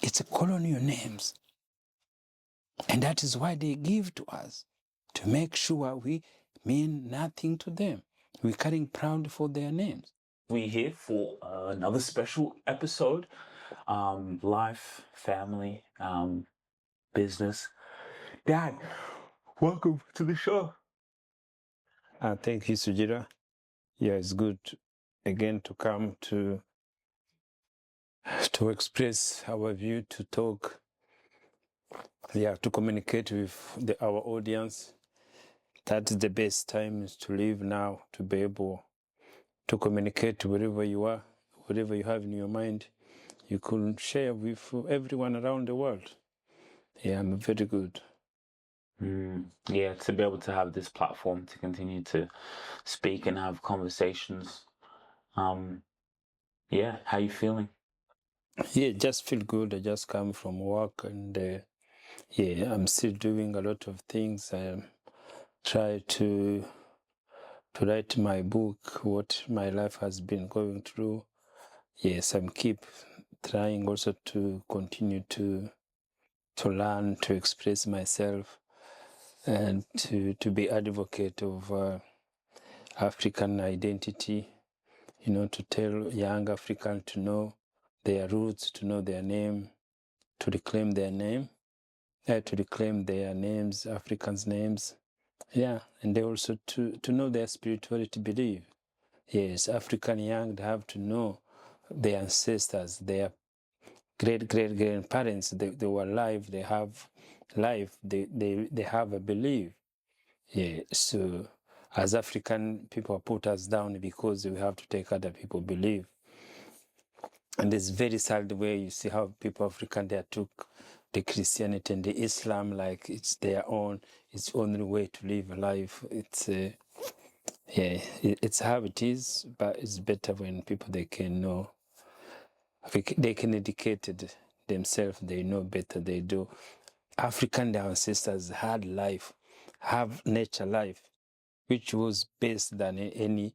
It's colonial names. And that is why they give to us, to make sure we mean nothing to them. We're carrying proud for their names. We're here for another special episode. Life, family, business. Dad, welcome to the show. Thank you, Sujira. Yeah, it's good again to come to express our view, to talk, to communicate with our audience. That is the best time to live now, to be able to communicate wherever you are, whatever you have in your mind. You could share with everyone around the world. Yeah, I'm very good. Yeah, to be able to have this platform to continue to speak and have conversations. Yeah, how you feeling? Yeah, just feel good. I just come from work and yeah, I'm still doing a lot of things. I try to write my book, what my life has been going through. Yes, I'm keep trying also to continue to learn, to express myself, and to be advocate of African identity, to tell young Africans to know their roots, to know their name, to reclaim their name, to reclaim their names, Africans' names. Yeah, and they also to know their spirituality belief. Yes, African young, they have to know their ancestors, their great-great-grandparents, they were alive, they have life, they have a belief. Yeah, so as African people put us down because we have to take other people believe. And it's very sad where you see how people African, they took the Christianity and the Islam like it's their own, it's only way to live life. It's it's how it is, but it's better when people they can know, they can educate themselves, they know better, they do. African, their ancestors had life, have nature life, which was best than any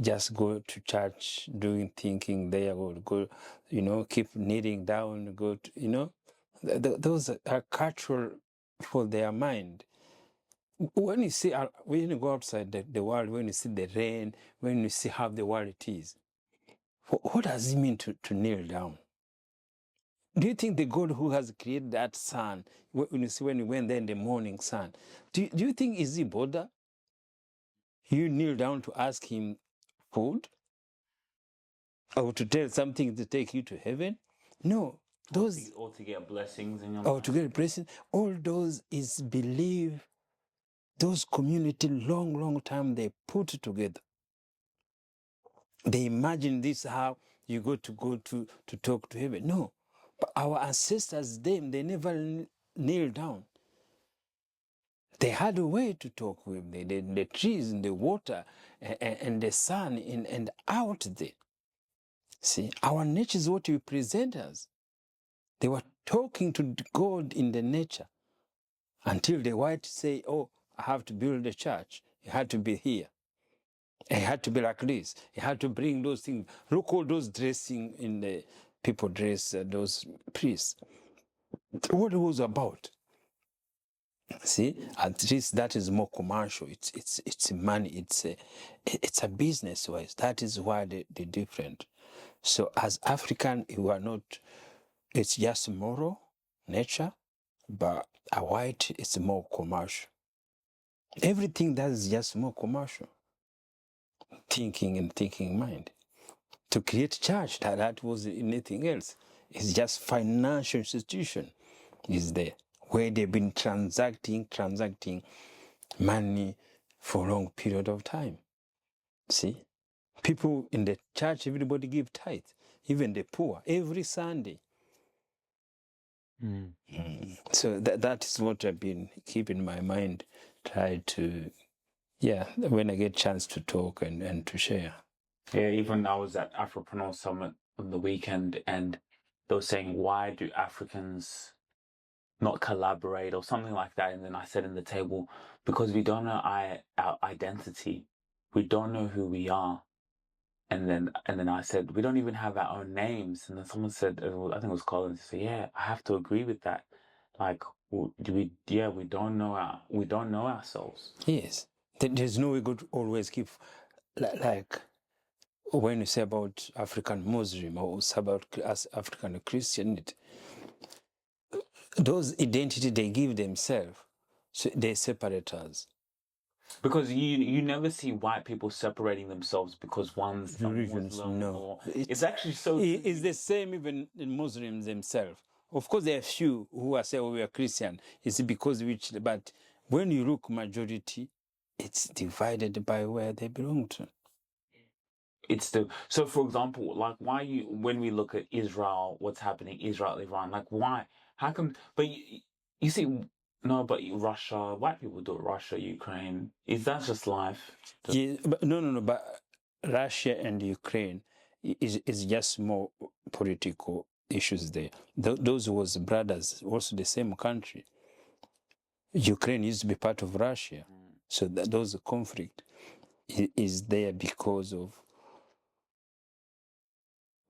just go to church doing thinking there, or go, keep kneeling down, go to, those are cultural for their mind. When you see, when you go outside the world, when you see the rain, when you see how the world it is, what does it mean to kneel down? Do you think the God who has created that sun, when you see when you went there in the morning sun, do you think is he bother? You kneel down to ask him food? Or to tell something to take you to heaven? No. Those, or to get blessings in your or life. to get a blessing, all those is belief. Those community long time they put together. They imagine this how you go to talk to heaven. No. But our ancestors, they never kneel down. They had a way to talk with the trees and the water and the sun and out there. See, our nature is what we present as. They were talking to God in the nature until the white say, oh, I have to build a church. It had to be here. It had to be like this. It had to bring those things. Look all those dressing in the people dress, those priests. What it was about. See, at least that is more commercial. It's money. It's a business wise. That is why they're different. So as African, you are not. It's just moral nature, but a white is more commercial. Everything that is just more commercial. Thinking mind. To create church, that was anything else. It's just financial institution is there where they've been transacting money for a long period of time. See? People in the church, everybody give tithe, even the poor, every Sunday. So that is what I've been keeping in my mind, try to, when I get a chance to talk and to share. Yeah, even I was at Afropreneur Summit on the weekend and they were saying, why do Africans not collaborate or something like that? And then I said in the table, because we don't know our identity. We don't know who we are. And then I said, we don't even have our own names. And then someone said, I think it was Collins. He said, yeah, I have to agree with that. Like, we don't know ourselves. Yes. There's no way God always keep like when you say about African Muslim or about us African Christianity, those identity they give themselves, so they separate us. Because you never see white people separating themselves because one's a Religions, Muslim, no. or it's actually so. It's the same even in Muslims themselves. Of course, there are few who are saying, "Oh, we are Christian." It's because which, but when you look majority, it's divided by where they belong to. It's the so for example, like when we look at Israel, what's happening, Israel, Iran, like why? How come? But you see, no, but Russia, white people do it. Russia, Ukraine, is that just life? Yeah, but no. But Russia and Ukraine is just more political issues there. Those was brothers, also the same country. Ukraine used to be part of Russia, so those conflict is there because of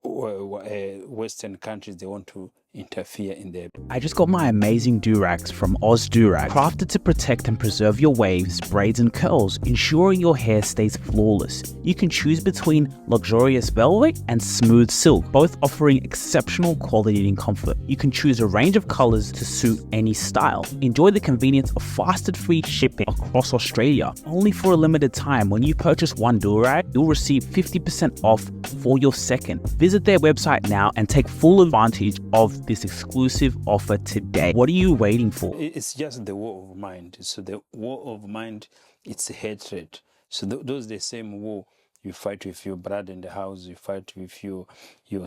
Western countries. They want to interfere in their. I just got my amazing durags from Oz Durag, crafted to protect and preserve your waves, braids and curls, ensuring your hair stays flawless. You can choose between luxurious velvet and smooth silk, both offering exceptional quality and comfort. You can choose a range of colors to suit any style. Enjoy the convenience of fast and free shipping across Australia. Only for a limited time, when you purchase one durag, you'll receive 50% off for your second. Visit their website now and take full advantage of this exclusive offer today. What are you waiting for? It's just the war of mind. So the war of mind, it's hatred. So those the same war you fight with your brother in the house, you fight with your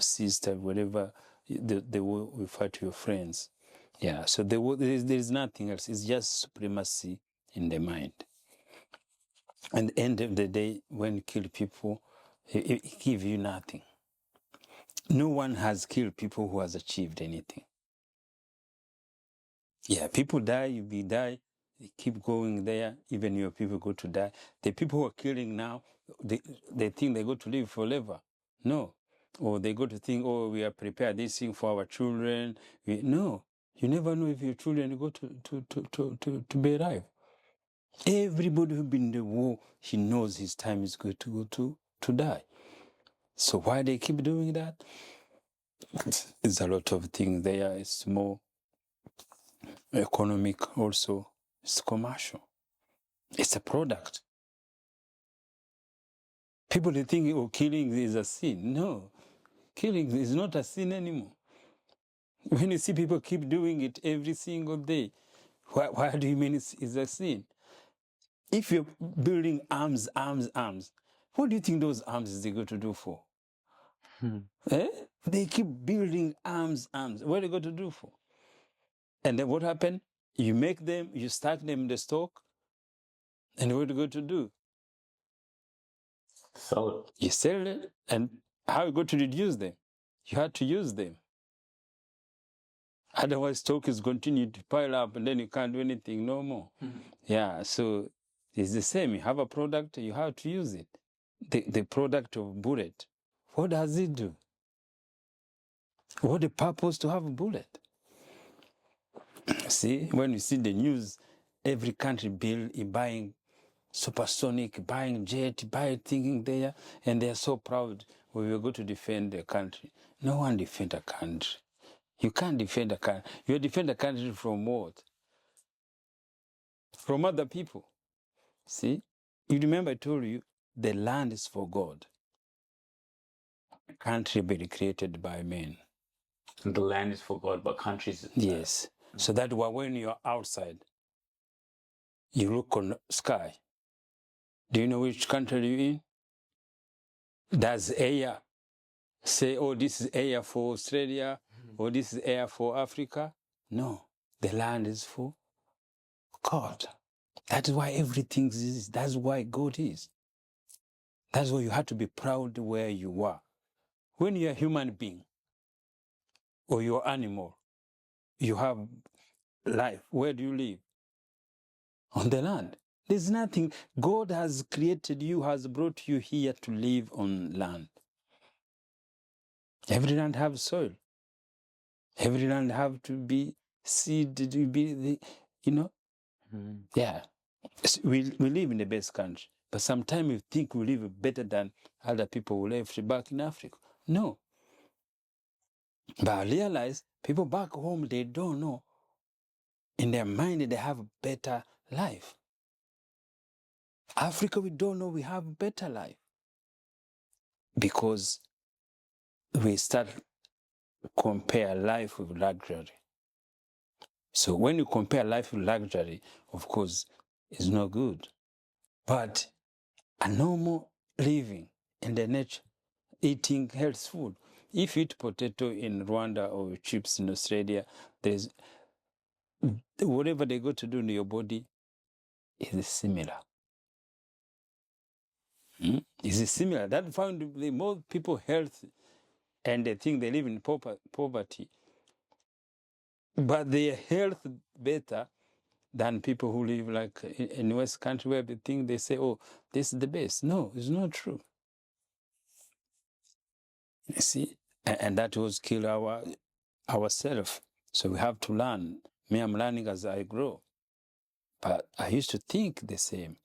sister, whatever. The war you fight with your friends. Yeah. So the war, there is nothing else. It's just supremacy in the mind. And at the end of the day, when you kill people, it gives you nothing. No one has killed people who has achieved anything. Yeah, people die, you be die, they keep going there, even your people go to die. The people who are killing now, they think they go to live forever. No. Or they go to think, oh, we are prepared this thing for our children. No. You never know if your children go to be alive. Everybody who's been in the war, he knows his time is going to go to die. So why they keep doing that? There's a lot of things there. It's more economic also. It's commercial. It's a product. People they think, oh, killing is a sin. No, killing is not a sin anymore. When you see people keep doing it every single day, why do you mean it's a sin? If you're building arms, what do you think those arms they go to do for? Eh? They keep building arms. What are they going to do for? And then what happened? You make them, you stack them in the stock, and what are you going to do? Sell it. You sell it, and how are you going to reduce them? You had to use them. Otherwise, stock is continuing to pile up, and then you can't do anything no more. Yeah, so it's the same. You have a product, you have to use it. The product of bullet, what does it do? What the purpose to have a bullet? See, when you see the news, every country buying supersonic, buying jet, buying thinking there, and they are so proud. We will go to defend the country. No one defend a country. You can't defend a country. You defend a country from what? From other people. See? You remember I told you, the land is for God. Country be created by men. And the land is for God, but countries is Yes. So that when you're outside, you look on the sky. Do you know which country you're in? Does air say, oh, this is air for Australia, or this is air for Africa? No. The land is for God. That's why everything is. That's why God is. That's why you have to be proud where you are. When you're a human being or you're animal, you have life. Where do you live? On the land. There's nothing. God has created you, has brought you here to live on land. Every land have soil. Every land have to be seed, to be, yeah. We live in the best country, but sometimes we think we live better than other people who live back in Africa. No. But I realize people back home, they don't know. In their mind, they have a better life. Africa, we don't know we have a better life. Because we start compare life with luxury. So when you compare life with luxury, of course, it's not good. But a normal living in the nature, eating healthy food. If you eat potato in Rwanda or chips in Australia, there's whatever they go to do in your body is similar. Is similar. That found the more people healthy and they think they live in poverty, but their health better than people who live like in West country where they think they say, oh, this is the best. No, it's not true. You see, and that was kill ourselves. So we have to learn. Me, I'm learning as I grow. But I used to think the same.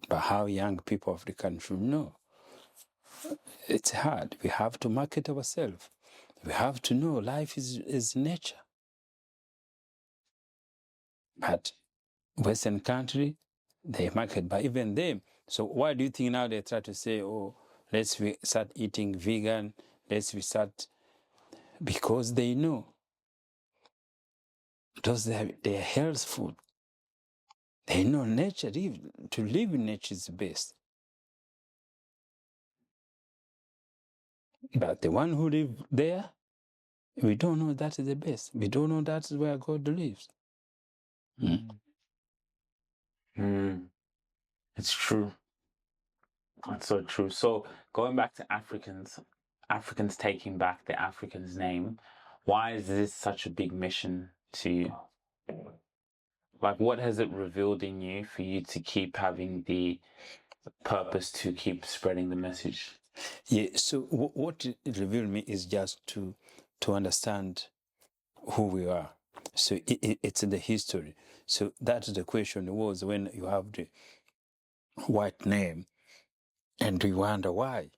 But how young people of the country know. It's hard. We have to market ourselves. We have to know life is nature. But Western country, they market, but even them. So why do you think now they try to say, oh, let's start eating vegan, let's start, because they know those their health food. They know nature, to live in nature is the best. But the one who live there, we don't know that is the best. We don't know that is where God lives. It's true. That's so true. So going back to Africans taking back the African's name, why is this such a big mission to you? Like, what has it revealed in you for you to keep having the purpose to keep spreading the message? Yeah, so what it revealed me is just to understand who we are. So it's in the history. So that's the question was when you have the white name and you wonder why.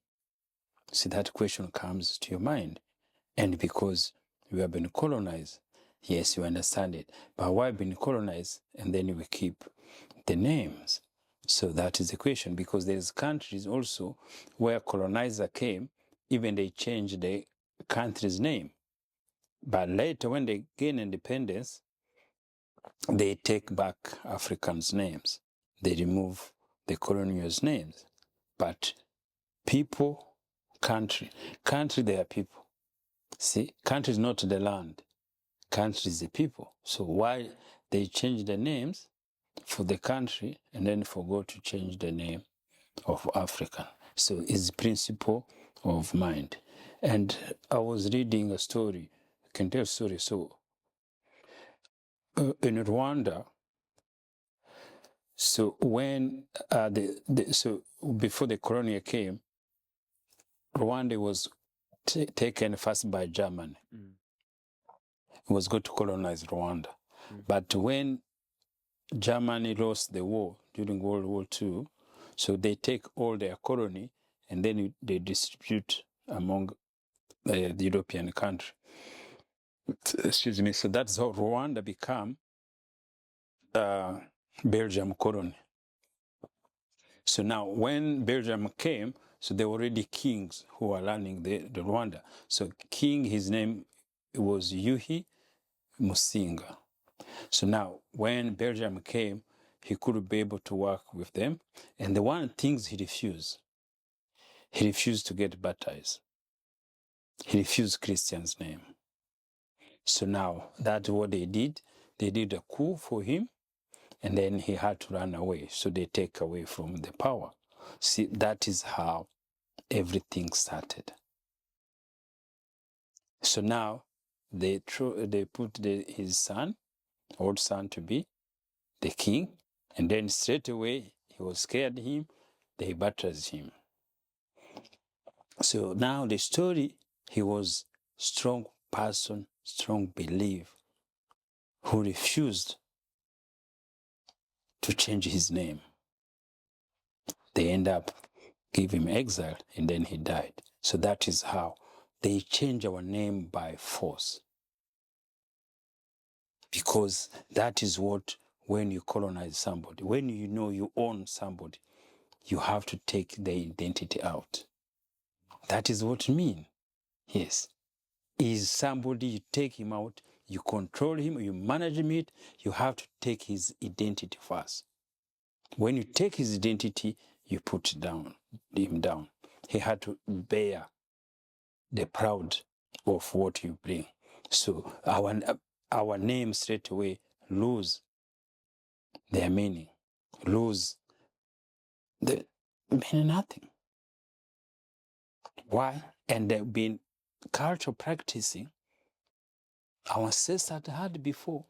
See, that question comes to your mind. And because we have been colonized, yes, you understand it. But why been colonized? And then we keep the names. So that is the question, because there's countries also where colonizer came, even they changed the country's name. But later when they gain independence, they take back Africans' names. They remove the colonials' names. But people, country, they are people. See, country is not the land. Country is the people. So why they change the names for the country and then forgot to change the name of African? So it's principle of mind. And I was reading a story. I can tell a story. So in Rwanda, so when so before the colonial came, Rwanda was taken first by Germany. It was going to colonize Rwanda. But when Germany lost the war during World War II, so they take all their colony and then they distribute among the European country. Excuse me. So that's how Rwanda became Belgium colony. So now when Belgium came, so there were already kings who were running the Rwanda. So king, his name was Yuhi Musinga. So now when Belgium came, he could be able to work with them. And the one things he refused to get baptized. He refused Christian's name. So now that's what they did. They did a coup for him, and then he had to run away. So they take away from the power. See, that is how everything started. So now they put his son, old son, to be the king, And then straight away, he was scared him, they baptized him. So now the story, he was strong person, strong belief, who refused to change his name. They end up give him exile, and then he died. So that is how they change our name by force. Because that is what, when you colonize somebody, when you know you own somebody, you have to take the identity out. That is what it means. Yes. Is somebody, you take him out, you control him, you manage him, you have to take his identity first. When you take his identity, you put him down. He had to bear the proud of what you bring. So our name straight away lose their meaning, lose the meaning nothing. Why? And they've been cultural practicing our ancestors had before.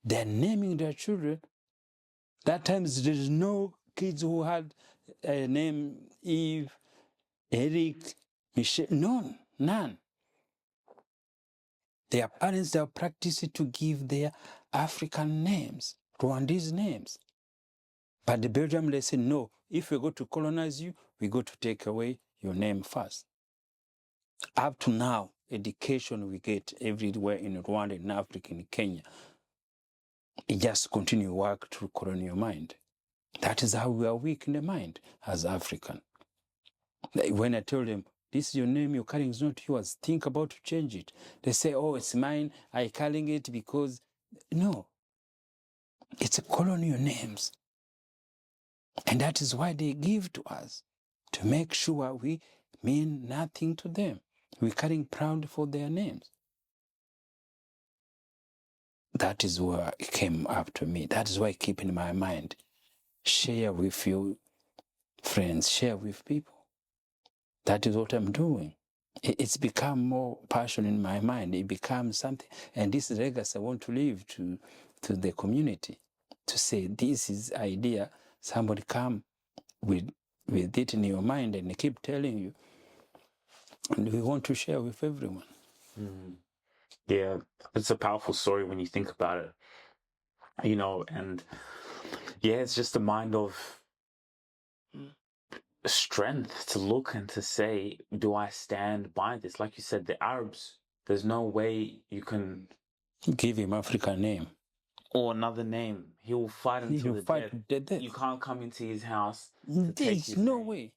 They're naming their children. That times there's no kids who had a name Eve, Eric, Michelle. None. Their parents, they are practicing to give their African names, Rwandese names. But the Belgium, they say, no, if we go to colonize you, we go to take away your name first. Up to now, education we get everywhere in Rwanda, in Africa, in Kenya, it just continue work to colonial mind. That is how we are weak in the mind as African. When I tell them, this is your name, you're carrying is not yours, think about to change it. They say, oh, it's mine, I'm carrying it because... No. It's a colonial names. And that is why they give to us, to make sure we mean nothing to them. We're carrying proud for their names. That is where it came up to me. That is why I keep in my mind. Share with your friends, share with people. That is what I'm doing. It's become more passion in my mind. It becomes something. And this legacy I want to leave to the community, to say this is idea. Somebody come with it in your mind and they keep telling you. And we want to share with everyone. Mm. Yeah, it's a powerful story when you think about it. You know, and yeah, it's just a mind of strength to look and to say, do I stand by this? Like you said, the Arabs, there's no way you can give him African name or another name. He will fight until the death. You can't come into his house to take his no name. way.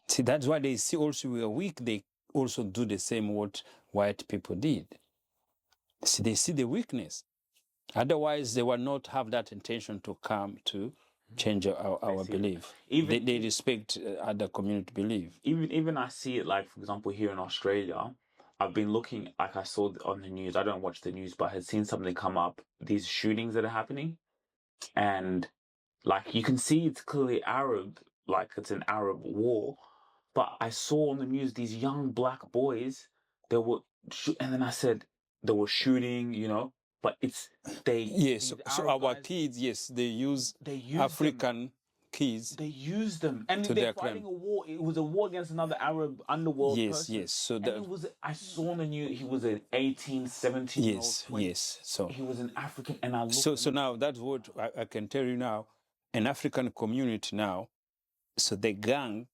See, that's why they see also we are weak. They also do the same what white people did. See, they see the weakness. Otherwise, they would not have that intention to come to change our belief. Even they respect other community belief. Even I see it, like, for example, here in Australia, I've been looking, like I saw on the news, I don't watch the news, but I had seen something come up, these shootings that are happening. And like, you can see it's clearly Arab, like it's an Arab war. But I saw on the news these young black boys, they were, and then I said, they were shooting, you know, but it's, Yes, so our kids, yes, they use African kids. They use them. And they're fighting a war. It was a war against another Arab underworld person. Yes. So I saw on the news, he was an 18, 17-year-old. Yes. So he was an African, and I looked. So now that's what I can tell you now. An African community now, so the gang,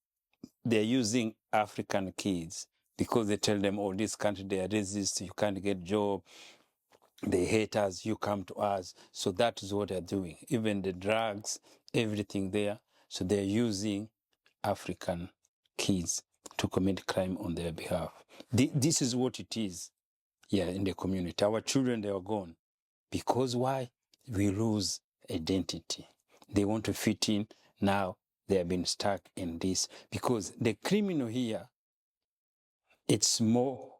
they're using African kids because they tell them, oh, this country, they are racist, you can't get job. They hate us, you come to us. So that is what they're doing. Even the drugs, everything there. So they're using African kids to commit crime on their behalf. This is what it is, in the community. Our children, they are gone. Because why? We lose identity. They want to fit in. Now they have been stuck in this. Because the criminal here, it's more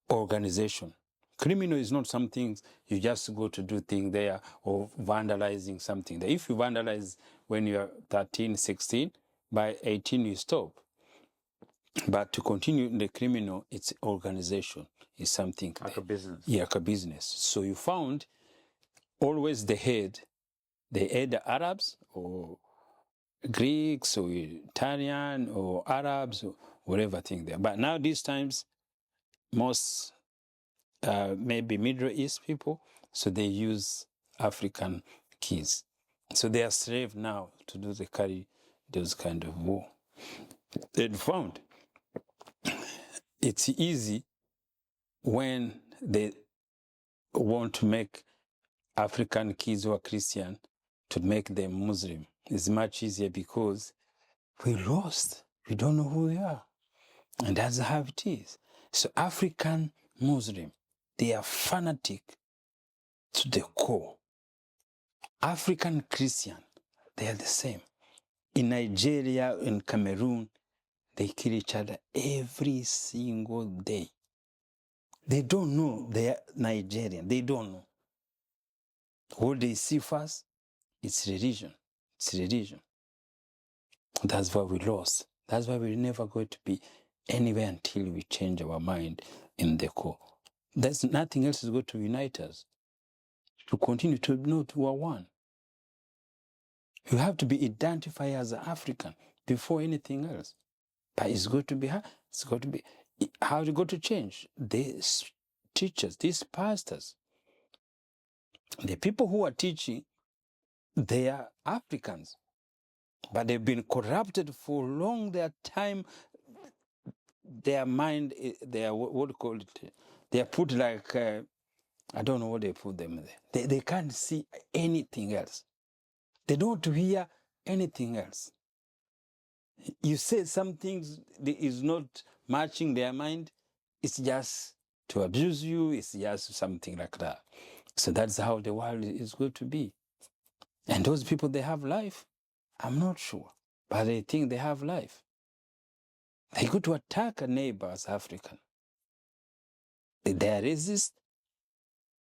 organization. Criminal is not something you just go to do things there or vandalizing something there. If you vandalize when you're 13, 16, by 18 you stop. But to continue in the criminal, it's organization. It's something like a business. Yeah, like a business. So you found always the head they either Arabs or Greeks or Italian or Arabs or whatever thing there. But now these times, most maybe Middle East people, so they use African keys. So they are slave now to do the carry those kind of war. They found it's easy when they want to make African kids who are Christian to make them Muslim. It's much easier because we lost. We don't know who we are. And that's how it is. So African Muslim, they are fanatic to the core. African Christian, they are the same. In Nigeria, in Cameroon, they kill each other every single day. They don't know they are Nigerian. They don't know. What they see first, it's religion. It's religion. That's why we lost. That's why we're never going to be anywhere until we change our mind in the core. There's nothing else is going to unite us. To continue to know we are one. You have to be identified as an African before anything else. But it's going to be how is it going to change? These teachers, these pastors, the people who are teaching, they are Africans. But they've been corrupted for long. Their time, their mind, they are, what do you call it? They are put like, I don't know what they put them there. They can't see anything else. They don't hear anything else. You say some things that is not matching their mind, it's just to abuse you, it's just something like that. So that's how the world is going to be. And those people, they have life. I'm not sure, but they think they have life. They go to attack a neighbor as African. They are racist.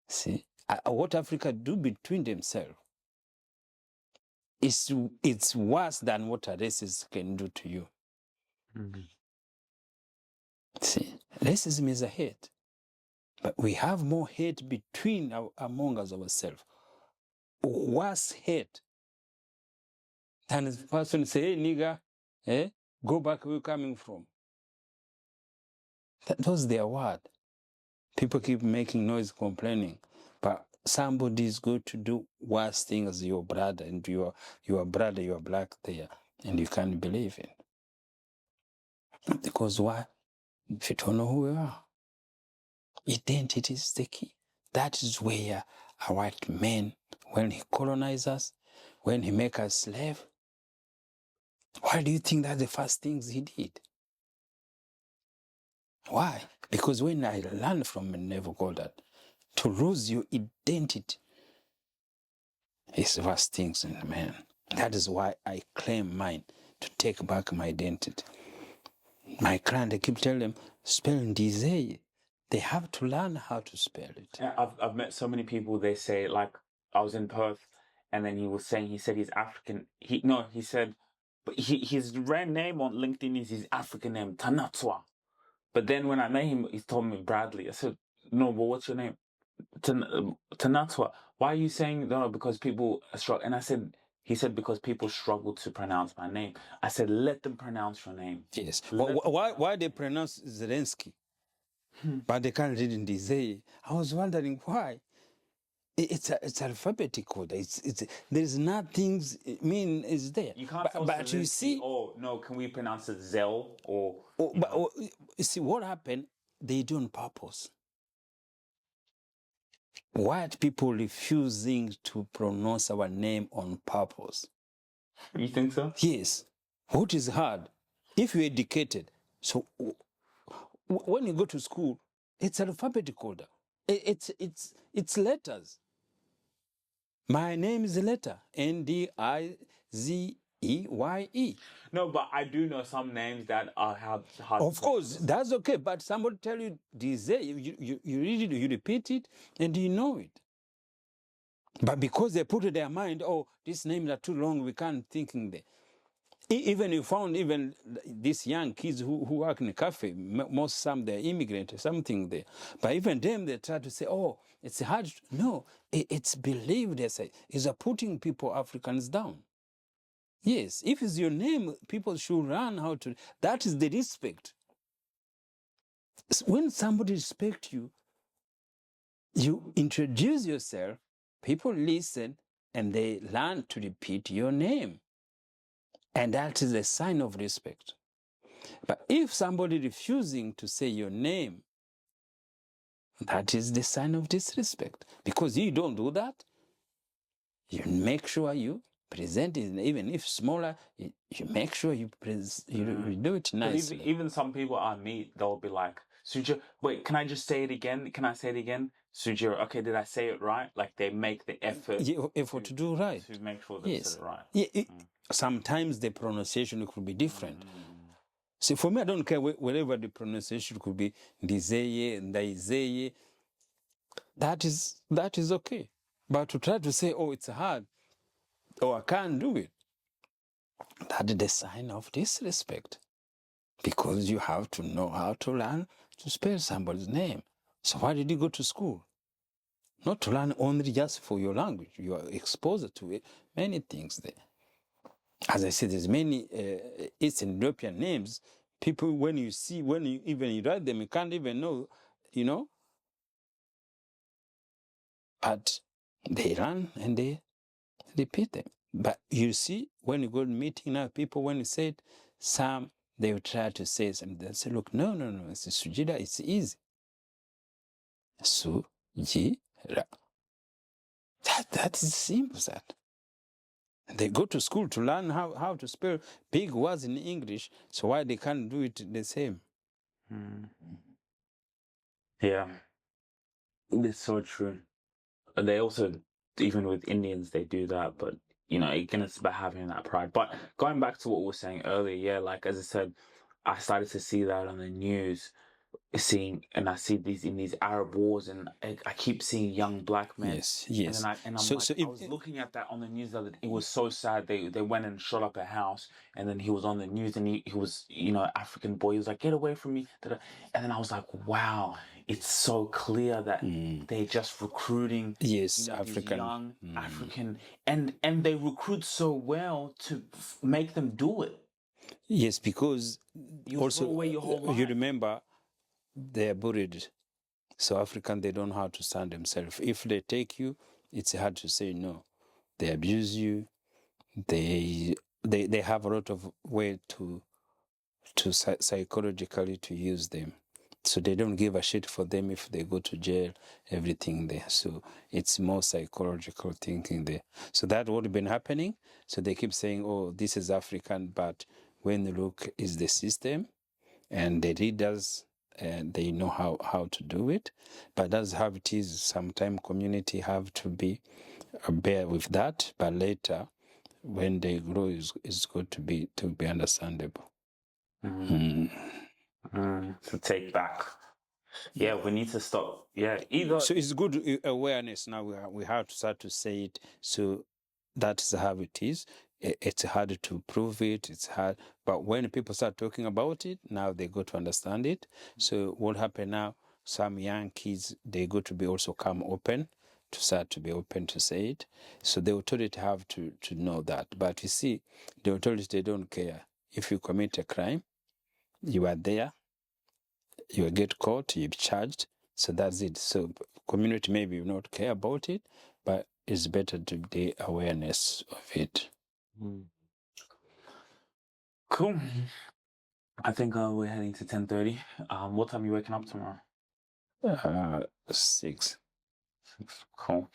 See, what Africa do between themselves, it's worse than what a racist can do to you. Mm-hmm. See, racism is a hate. But we have more hate among us ourselves. Worse hate than the person say, hey, nigga, go back where you're coming from. That was their word. People keep making noise, complaining. But somebody is going to do worse things as your brother, and your brother, you are black there, and you can't believe it. Because why? If you don't know who we are. Identity is the key. That is where a white man, when he colonized us, when he make us slave, why do you think that's the first things he did? Why? Because when I learned from a naval called that, to lose your identity is the first things in man. That is why I claim mine, to take back my identity. My client, I keep telling them, spelling DZ. They have to learn how to spell it. Yeah, I've met so many people. They say, like, I was in Perth, and then he said he's African. He said, but his real name on LinkedIn is his African name, Tanatswa. But then when I met him, he told me Bradley. I said, no, but what's your name? Tanatswa. Why are you saying no? Because people struggle. And he said because people struggle to pronounce my name. I said, let them pronounce your name. Yes. Why they pronounce Zelensky? But they can't read in DZ. I was wondering why. It's alphabetical. There's nothing. Is there. You can't tell but you see. Oh no, can we pronounce it Zel or? You see what happened? They do on purpose. White people refusing to pronounce our name on purpose. You think so? Yes. What is hard? If you're educated, so when you go to school, it's alphabetical. It's letters. My name is a letter. Ndizeeye. No, but I do know some names that have hard. Of course, that's okay. But somebody tell you this, you read it, you repeat it, and you know it. But because they put in their mind, oh, these names are too long, we can't think in there. Even you found even these young kids who work in a cafe, some they're immigrants, something there. But even them, they try to say, oh, it's hard. No, it's believed as is putting people, Africans down. Yes, if it's your name, people should learn how to. That is the respect. When somebody respects you, you introduce yourself, people listen, and they learn to repeat your name. And that is a sign of respect. But if somebody refusing to say your name, that is the sign of disrespect. Because you don't do that, you make sure you present it, even if smaller, you make sure you do it nicely. Even some people I meet, they'll be like, Sujiro, wait, can I just say it again? Can I say it again? Sujiro, okay, did I say it right? Like they make the effort. Yeah, effort to do right. To make sure they said it right. Yeah, sometimes the pronunciation could be different. See, for me, I don't care whatever the pronunciation could be, Ndizeye, Ndaizeye, that is okay. But to try to say, oh, it's hard, or I can't do it, that is the sign of disrespect. Because you have to know how to learn to spell somebody's name. So why did you go to school? Not to learn only just for your language. You are exposed to it, many things there. As I said, there's many Eastern European names. People, when you even write them, you can't even know, But they learn and they repeat them. But you see, when you go to meeting now, people, when you say it, some, they will try to say something. They'll say, look, no, it's Sujira, it's easy. Sujira. That is simple, that. They go to school to learn how to spell big words in English, so why they can't do it the same? Yeah. It's so true. They also, even with Indians, they do that, but, again, it's about having that pride. But going back to what we were saying earlier, yeah, like, as I said, I started to see that on the news, and I see these in these Arab wars, and I keep seeing young black men. Yes. And I was looking at that on the news the other day. It was so sad. They went and shot up a house, and then he was on the news, and he was, African boy. He was like, get away from me. And then I was like, wow, it's so clear that they're just recruiting. Yes, African. Young African, and they recruit so well to make them do it. Yes, because you also throw away your whole life. You remember, they're buried. So African, they don't know how to stand themselves. If they take you, it's hard to say no. They abuse you. They have a lot of way to psychologically to use them. So they don't give a shit for them if they go to jail, everything there. So it's more psychological thinking there. So that's what been happening. So they keep saying, oh, this is African, but when you look, is the system and the leaders, and they know how to do it. But that's how it is. Sometimes community have to be bear with that, but later when they grow is good to be understandable. To take back. Yeah, we need to stop. Yeah, either. So it's good awareness now. We have to start to say it. So that's how it is. It's hard to prove it. It's hard, but when people start talking about it, now they go to understand it. So what happened now? Some young kids, they go to be also come open, to start to be open to say it. So the authority have to know that. But you see, the authorities, they don't care. If you commit a crime, you are there, you get caught, you're charged. So that's it. So community maybe not care about it, but it's better to be awareness of it. Cool. I think we're heading to 10:30. What time are you waking up tomorrow? 6. Cool.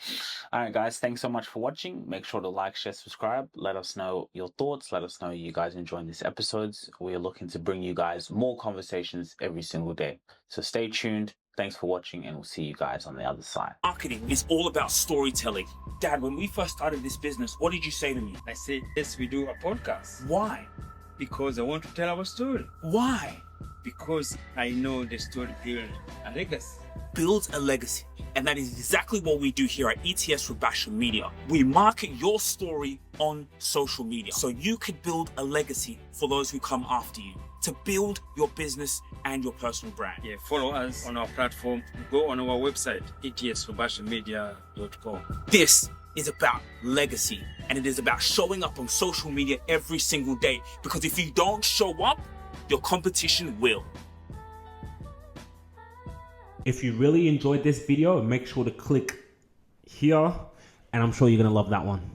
All right, guys. Thanks so much for watching. Make sure to like, share, subscribe. Let us know your thoughts. Let us know you guys enjoying these episodes. We are looking to bring you guys more conversations every single day. So stay tuned. Thanks for watching, and we'll see you guys on the other side. Marketing is all about storytelling. Dad, when we first started this business, what did you say to me? I said, yes, we do a podcast. Why? Because I want to tell our story. Why? Because I know the story builds a legacy. Builds a legacy. And that is exactly what we do here at ETS with Basham Media. We market your story on social media so you could build a legacy for those who come after you, to build your business and your personal brand. Yeah, follow us on our platform. Go on our website, etswabashamedia.com. This is about legacy, and it is about showing up on social media every single day, because if you don't show up, your competition will. If you really enjoyed this video, make sure to click here, and I'm sure you're gonna love that one.